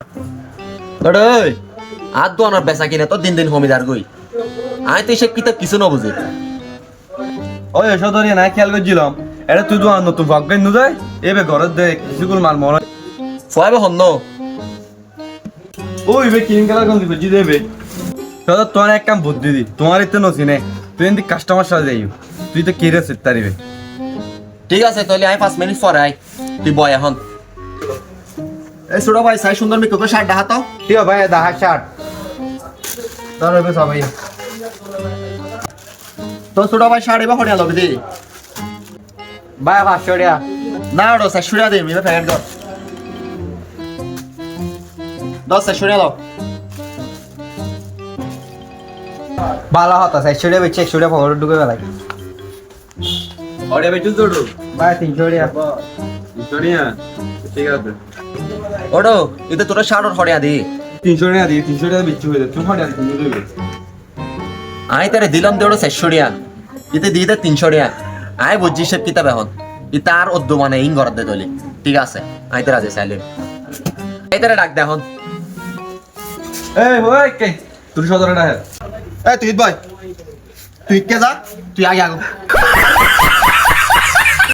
ওই আর দো আনার বেচা কিনে তো দিন দিন কমিদার গই আই তো এসব কিতাব কিছু না বুঝি ওই এসব ধরে না খেয়াল করছিলাম এটা তুই তো নতুন ভাগ্য নু যায় এবে ঘরের দে কিছুগুলো মাল মনে ফুয়াবে হন ওই বে কিন গেলা কোন দিবে জি দেবে দাদা তোর এক কাম বুদ্ধি দি তোমার ইতে নছি নে তুই এমনি কাস্টমার সাথে যাইও তুই তো কেরে সেট তারিবে ঠিক আছে তাহলে আই 5 মিনিট পরে আই তুই বয় এখন এই ছোট ভাই সাই সুন্দর মিকো করে শার্ট ডাহাতো ঠিক ভাই দাহা শার্ট ধরো বে সবাই তো ছোট ভাই শার্ট এবার হড়িয়া লবে দি ভাই 500 টাকা না ওটা সাই শুড়া দে মিলে প্যাকেট কর 10 সাই শুড়া দাও ভালো হতা 400 টাকা বেচে 100 টাকা পকেটে ঢুকে বেলাই হড়িয়া বেচুস দড়ু ভাই 300 টাকা সোনিয়া ঠিক আছে ওটো এটা তোর শার্ট হড়িয়া দি 300 টাকা দিয়ে 300 টাকা বিচ্ছু হয়ে যাচ্ছে তুমি হাজার তুমি দেবে আই তারে দিলাম দেড়ো 400 টাকা ইতে দিয়ে দে 300 টাকা আই বুঝছি সব কিতাব এখন ইতা আর অদ্য মানে ইন ঘর দে দলি ঠিক আছে আই তারা যে চাইলে এই তারে ডাক দে এখন এই ওই কে তুই 17 টাকা এই তুই ভাই তুই কে যা তুই আগে আগো